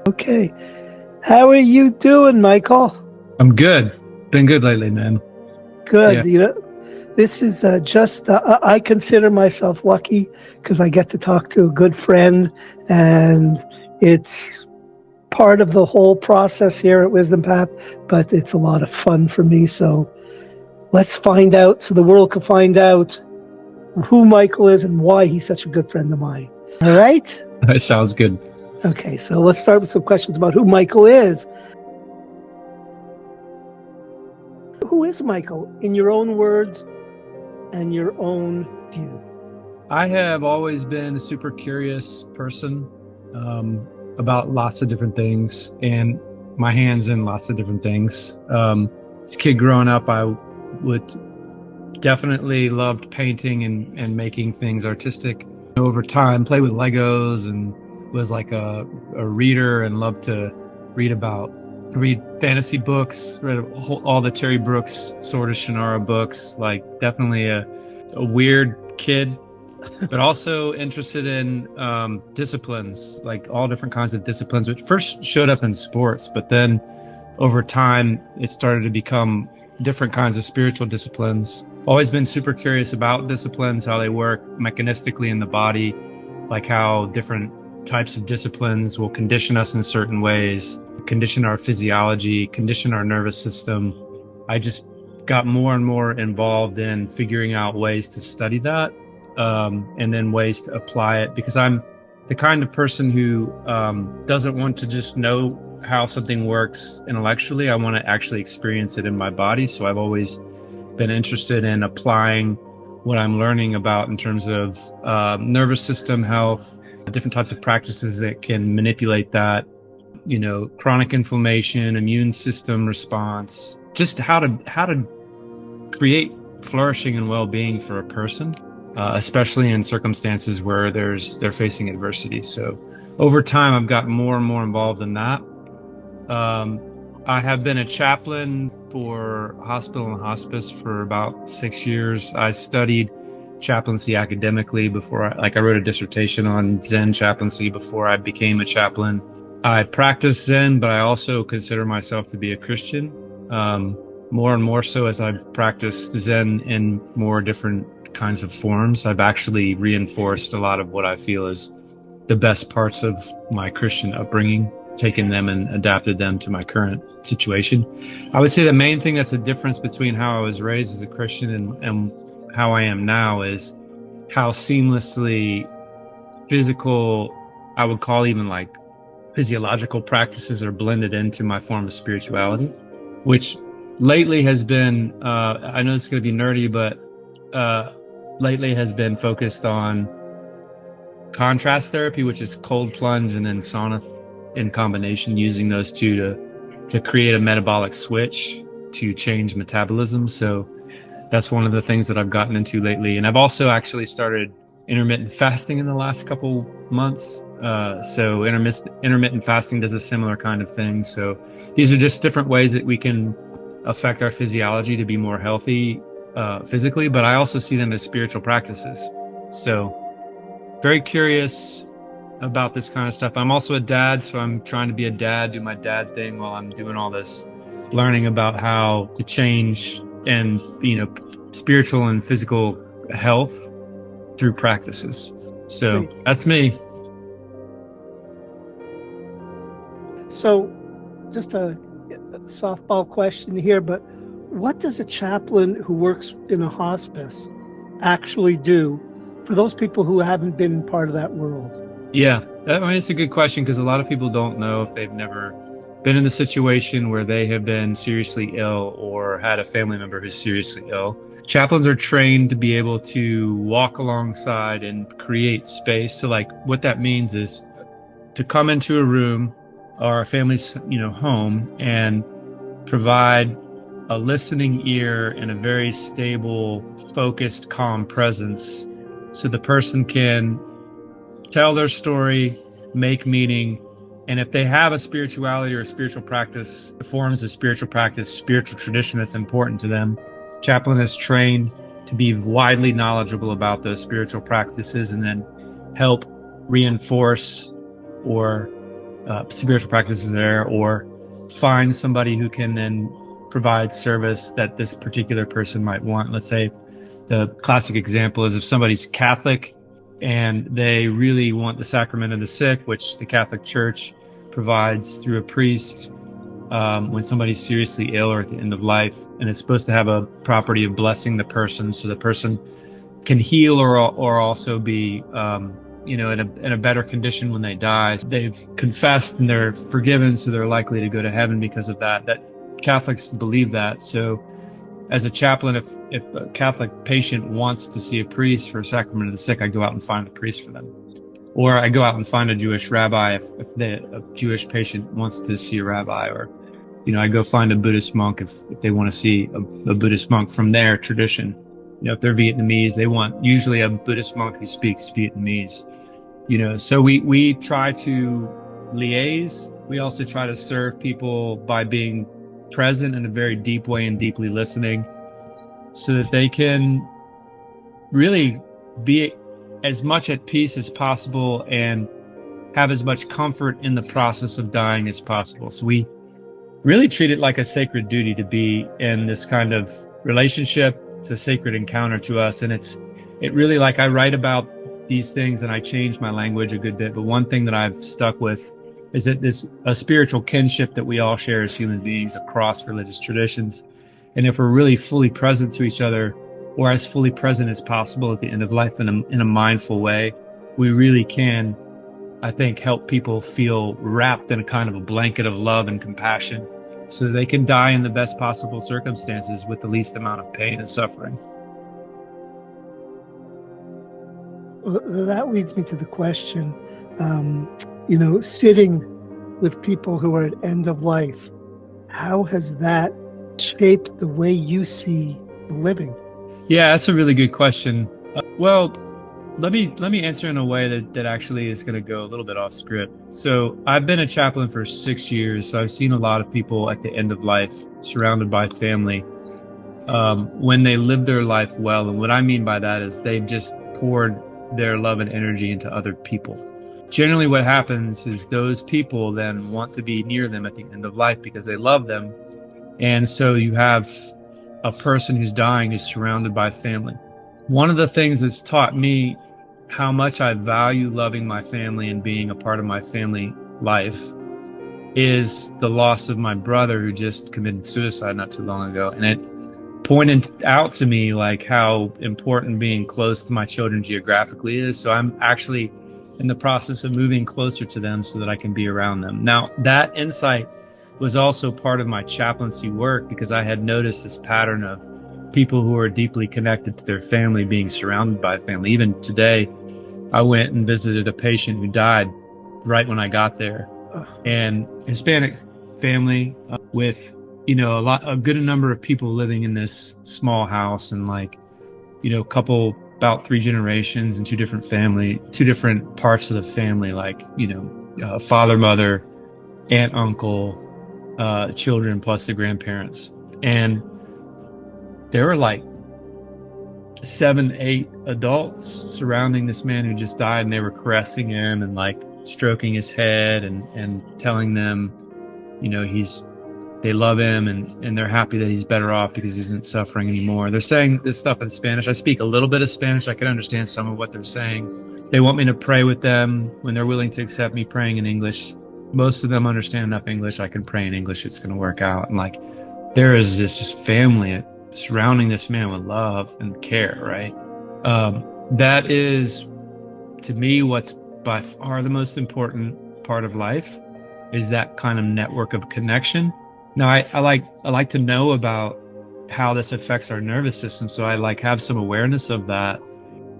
Okay. How are you doing, Michael? I'm good. Been good lately, man. Good. Yeah. This is I consider myself lucky because I get to talk to a good friend, and it's part of the whole process here at Wisdom Path, but it's a lot of fun for me. So let's find out so the world can find out who Michael is and why he's such a good friend of mine. All right? That sounds good. Okay, so let's start with some questions about who Michael is. Who is Michael in your own words and your own view? I have always been a super curious person about lots of different things and my hands in lots of different things. As a kid growing up, I would definitely loved painting and making things artistic. Over time, played with Legos and was like a reader and loved to read fantasy books, read all the Terry Brooks Sword of Shannara books, like definitely a weird kid, but also interested in disciplines, like all different kinds of disciplines, which first showed up in sports, but then over time it started to become different kinds of spiritual disciplines. Always been super curious about disciplines, how they work mechanistically in the body, like how different types of disciplines will condition us in certain ways, condition our physiology, condition our nervous system. I just got more and more involved in figuring out ways to study that, and then ways to apply it, because I'm the kind of person who doesn't want to just know how something works intellectually. I want to actually experience it in my body. So I've always been interested in applying what I'm learning about in terms of nervous system health, different types of practices that can manipulate that, chronic inflammation, immune system response, just how to create flourishing and well-being for a person, especially in circumstances where they're facing adversity. So over time, I've gotten more and more involved in that. I have been a chaplain for hospital and hospice for about 6 years. I studied chaplaincy academically before I wrote a dissertation on Zen chaplaincy before I became a chaplain. I practice Zen, but I also consider myself to be a Christian, more and more so as I've practiced Zen in more different kinds of forms. I've actually reinforced a lot of what I feel is the best parts of my Christian upbringing, taken them and adapted them to my current situation. I would say the main thing that's a difference between how I was raised as a Christian and how I am now is how seamlessly physical, I would call even like physiological practices, are blended into my form of spirituality, which lately has been, I know it's going to be nerdy, but lately has been focused on contrast therapy, which is cold plunge and then sauna in combination, using those two to create a metabolic switch to change metabolism. So that's one of the things that I've gotten into lately. And I've also actually started intermittent fasting in the last couple months. So intermittent fasting does a similar kind of thing. So these are just different ways that we can affect our physiology to be more healthy physically, but I also see them as spiritual practices. So very curious about this kind of stuff. I'm also a dad, so I'm trying to be a dad, do my dad thing while I'm doing all this learning about how to change and, spiritual and physical health through practices. So that's me. So just a softball question here, but what does a chaplain who works in a hospice actually do for those people who haven't been part of that world? Yeah, I mean, it's a good question because a lot of people don't know if they've never been in a situation where they have been seriously ill or had a family member who's seriously ill. Chaplains are trained to be able to walk alongside and create space. So like what that means is to come into a room or a family's, home and provide a listening ear and a very stable, focused, calm presence so the person can tell their story, make meaning, and if they have a spirituality or a spiritual practice, forms of spiritual practice, spiritual tradition that's important to them, chaplain is trained to be widely knowledgeable about those spiritual practices and then help reinforce or spiritual practices there, or find somebody who can then provide service that this particular person might want. Let's say the classic example is if somebody's Catholic and they really want the sacrament of the sick, which the Catholic Church provides through a priest when somebody's seriously ill or at the end of life, and it's supposed to have a property of blessing the person so the person can heal or also be in a better condition when they die. They've confessed and they're forgiven, so they're likely to go to heaven because of that. That Catholics believe that. So as a chaplain, if a Catholic patient wants to see a priest for a sacrament of the sick, I go out and find a priest for them. Or I go out and find a Jewish rabbi if a Jewish patient wants to see a rabbi. Or, I go find a Buddhist monk if they want to see a Buddhist monk from their tradition. If they're Vietnamese, they want usually a Buddhist monk who speaks Vietnamese. So we try to liaise. We also try to serve people by being present in a very deep way and deeply listening, so that they can really be as much at peace as possible and have as much comfort in the process of dying as possible. So we really treat it like a sacred duty to be in this kind of relationship. It's a sacred encounter to us. And it really, like, I write about these things and I change my language a good bit. But one thing that I've stuck with is that there's a spiritual kinship that we all share as human beings across religious traditions. And if we're really fully present to each other, or as fully present as possible at the end of life in a mindful way, we really can, I think, help people feel wrapped in a kind of a blanket of love and compassion, so that they can die in the best possible circumstances with the least amount of pain and suffering. Well, that leads me to the question, sitting with people who are at end of life, how has that shaped the way you see living? Yeah, that's a really good question. Well, let me answer in a way that actually is going to go a little bit off script. So I've been a chaplain for 6 years, so I've seen a lot of people at the end of life, surrounded by family, when they live their life well. And what I mean by that is they've just poured their love and energy into other people. Generally, what happens is those people then want to be near them at the end of life because they love them. And so you have a person who's dying who's surrounded by family. One of the things that's taught me how much I value loving my family and being a part of my family life is the loss of my brother, who just committed suicide not too long ago. And it pointed out to me like how important being close to my children geographically is. So I'm actually in the process of moving closer to them so that I can be around them. Now, that insight was also part of my chaplaincy work, because I had noticed this pattern of people who are deeply connected to their family being surrounded by family. Even today, I went and visited a patient who died right when I got there, and Hispanic family with, a good number of people living in this small house, and about 3 generations and two different parts of the family, father, mother, aunt, uncle, children, plus the grandparents. And there were 7, 8 adults surrounding this man who just died, and they were caressing him and stroking his head and telling them, they love him and they're happy that he's better off because he isn't suffering anymore. They're saying this stuff in Spanish. I speak a little bit of Spanish. I can understand some of what they're saying. They want me to pray with them when they're willing to accept me praying in English. Most of them understand enough English. I can pray in English. It's going to work out. And there is this family surrounding this man with love and care, right? That is, to me, what's by far the most important part of life, is that kind of network of connection. Now, I like to know about how this affects our nervous system, so I have some awareness of that,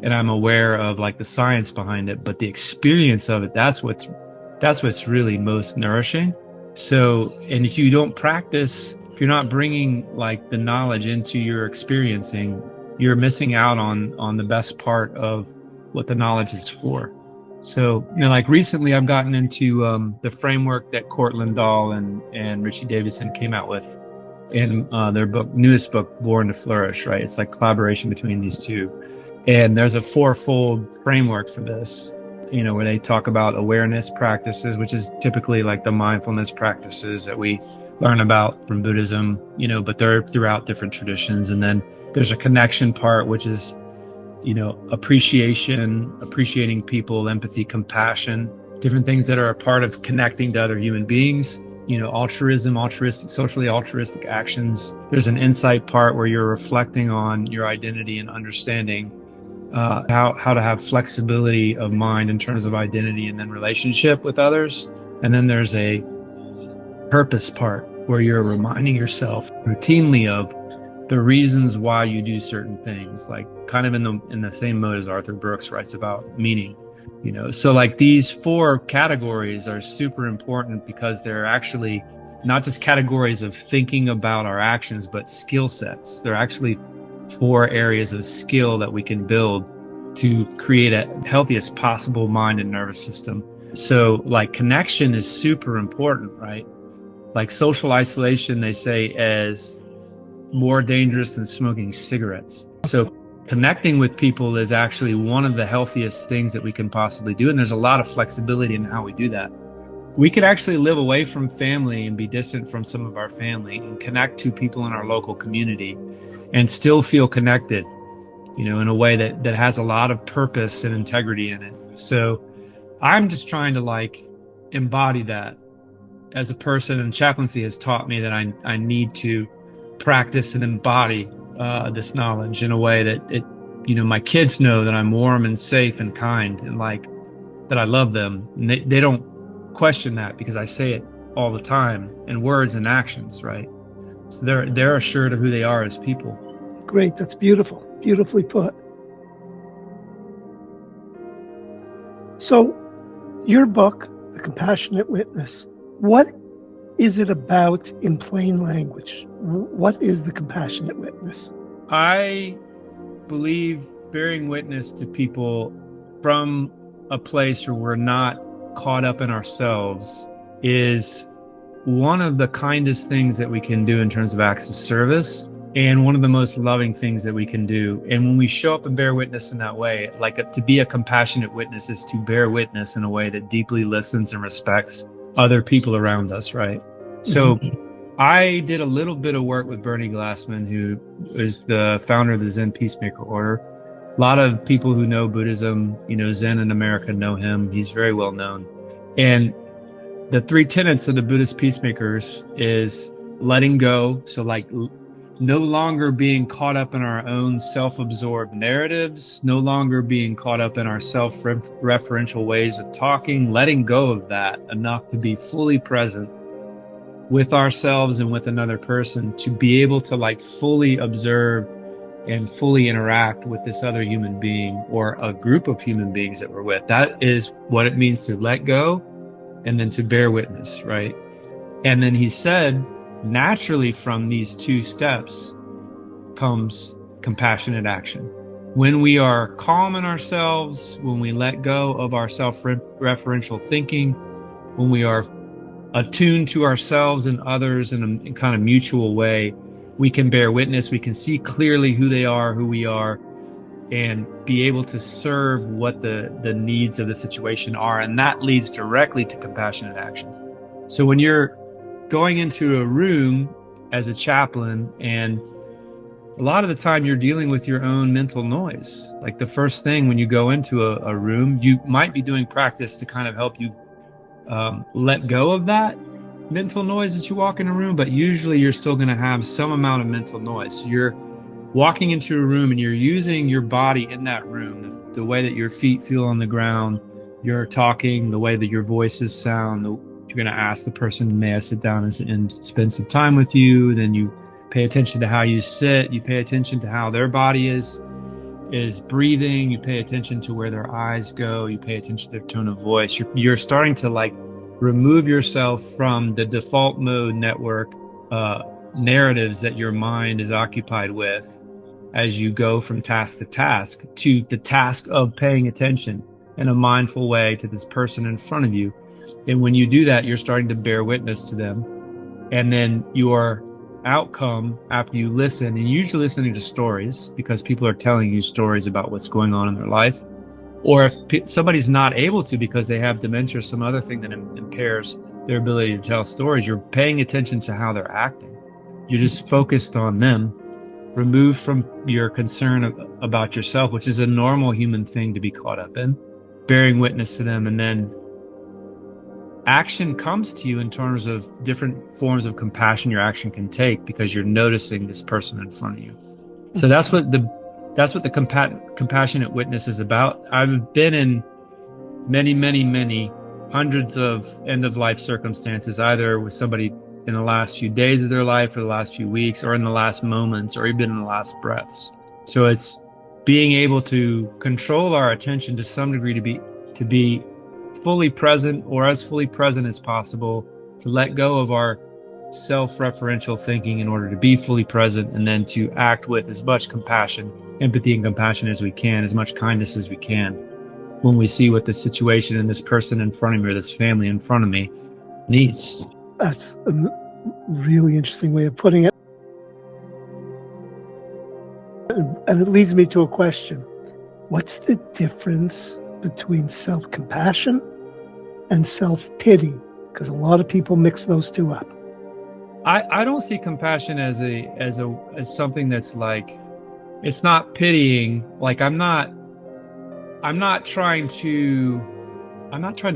and I'm aware of the science behind it. But the experience of it, that's what's really most nourishing. So, and if you don't practice, if you're not bringing the knowledge into your experiencing, you're missing out on the best part of what the knowledge is for. So, recently I've gotten into the framework that Cortland Dahl and Richie Davidson came out with in their newest book, Born to Flourish, right? It's collaboration between these two. And there's a 4-fold framework for this. where they talk about awareness practices, which is typically like the mindfulness practices that we learn about from Buddhism, but they're throughout different traditions. And then there's a connection part, which is, appreciating people, empathy, compassion, different things that are a part of connecting to other human beings. Altruism, socially altruistic actions. There's an insight part where you're reflecting on your identity and understanding how to have flexibility of mind in terms of identity and then relationship with others. And then there's a purpose part where you're reminding yourself routinely of the reasons why you do certain things, like kind of in the same mode as Arthur Brooks writes about meaning. So like these 4 categories are super important because they're actually not just categories of thinking about our actions, but skill sets. They're actually 4 areas of skill that we can build to create a healthiest possible mind and nervous system. So like connection is super important, right? Like social isolation, they say, is more dangerous than smoking cigarettes. So connecting with people is actually one of the healthiest things that we can possibly do. And there's a lot of flexibility in how we do that. We could actually live away from family and be distant from some of our family and connect to people in our local community and still feel connected, in a way that has a lot of purpose and integrity in it. So I'm just trying to embody that as a person, and chaplaincy has taught me that I need to practice and embody this knowledge in a way that my kids know that I'm warm and safe and kind and that I love them. And they don't question that because I say it all the time in words and actions, right? So they're assured of who they are as people. Great. That's beautiful. Beautifully put. So your book, The Compassionate Witness, what is it about in plain language? What is the compassionate witness? I believe bearing witness to people from a place where we're not caught up in ourselves is one of the kindest things that we can do in terms of acts of service, and one of the most loving things that we can do. And when we show up and bear witness in that way, to be a compassionate witness is to bear witness in a way that deeply listens and respects other people around us, right? So I did a little bit of work with Bernie Glassman, who is the founder of the Zen Peacemaker Order. A lot of people who know Buddhism, Zen in America know him. He's very well known. And the 3 tenets of the Buddhist peacemakers is letting go. So no longer being caught up in our own self-absorbed narratives, no longer being caught up in our self-referential ways of talking, letting go of that enough to be fully present with ourselves and with another person, to be able to fully observe and fully interact with this other human being or a group of human beings that we're with. That is what it means to let go and then to bear witness, right? And then he said, naturally from these 2 steps comes compassionate action. When we are calm in ourselves, when we let go of our self-referential thinking, when we are attuned to ourselves and others in a kind of mutual way, we can bear witness, we can see clearly who they are, who we are, and be able to serve what the needs of the situation are. And that leads directly to compassionate action. So when you're going into a room as a chaplain, and a lot of the time you're dealing with your own mental noise. Like the first thing when you go into a room, you might be doing practice to kind of help you let go of that mental noise as you walk in a room, but usually you're still going to have some amount of mental noise. So you're walking into a room and you're using your body in that room, the way that your feet feel on the ground, you're talking, the way that your voices sound, you're going to ask the person, may I sit down and spend some time with you? Then you pay attention to how you sit. You pay attention to how their body is breathing. You pay attention to where their eyes go. You pay attention to their tone of voice. You're starting to remove yourself from the default mode network narratives that your mind is occupied with as you go from task to task to the task of paying attention in a mindful way to this person in front of you. And when you do that, you're starting to bear witness to them. And then your outcome after you listen, and you're usually listening to stories because people are telling you stories about what's going on in their life. Or if somebody's not able to because they have dementia or some other thing that impairs their ability to tell stories, you're paying attention to how they're acting. You're just focused on them, removed from your concern about yourself, which is a normal human thing to be caught up in, bearing witness to them. And then action comes to you in terms of different forms of compassion your action can take because you're noticing this person in front of you. So that's what the compassionate witness is about. I've been in many hundreds of end-of-life circumstances, either with somebody in the last few days of their life or the last few weeks or in the last moments or even in the last breaths. So it's being able to control our attention to some degree to be fully present or as fully present as possible, to let go of our self-referential thinking in order to be fully present, and then to act with as much compassion, empathy and compassion as we can, as much kindness as we can when we see what the situation and this person in front of me or this family in front of me needs. That's a really interesting way of putting it. And it leads me to a question. What's the difference between self-compassion and self-pity? Because a lot of people mix those two up. I don't see compassion as something that's like, it's not pitying. Like I'm not trying to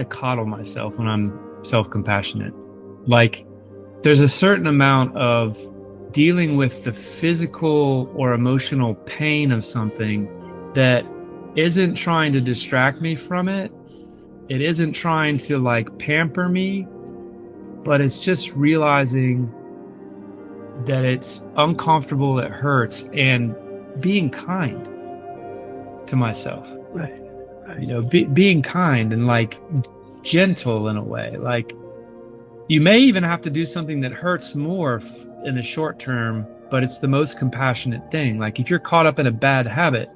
coddle myself when I'm self-compassionate. Like there's a certain amount of dealing with the physical or emotional pain of something that isn't trying to distract me from it. It isn't trying to like pamper me, but it's just realizing that it's uncomfortable, it hurts, and being kind to myself. Right. You know, being kind and like gentle in a way. Like you may even have to do something that hurts more in the short term, but it's the most compassionate thing. Like if you're caught up in a bad habit,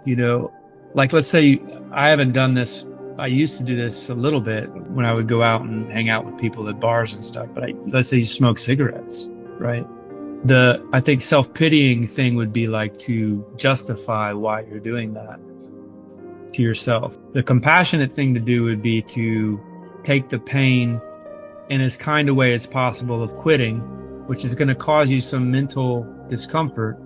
you know, like let's say I haven't done this. I used to do this a little bit when I would go out and hang out with people at bars and stuff, but let's say you smoke cigarettes, right? I think self-pitying thing would be like to justify why you're doing that to yourself. The compassionate thing to do would be to take the pain in as kind a way as possible of quitting, which is going to cause you some mental discomfort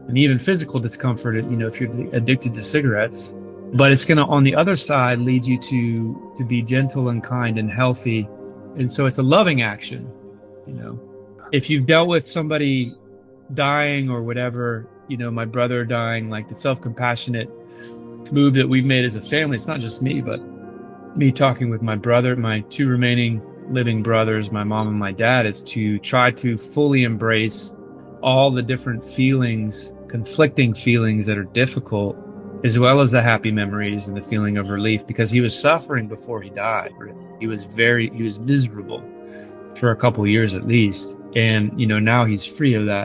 and even physical discomfort, you know, if you're addicted to cigarettes. But it's going to, on the other side, lead you to be gentle and kind and healthy. And so it's a loving action, you know. If you've dealt with somebody dying or whatever, you know, my brother dying, like the self-compassionate move that we've made as a family, it's not just me, but me talking with my brother, my two remaining living brothers, my mom and my dad, is to try to fully embrace all the different feelings, conflicting feelings that are difficult, as well as the happy memories and the feeling of relief, because he was suffering before he died. He was miserable for a couple of years at least. And, you know, now he's free of that.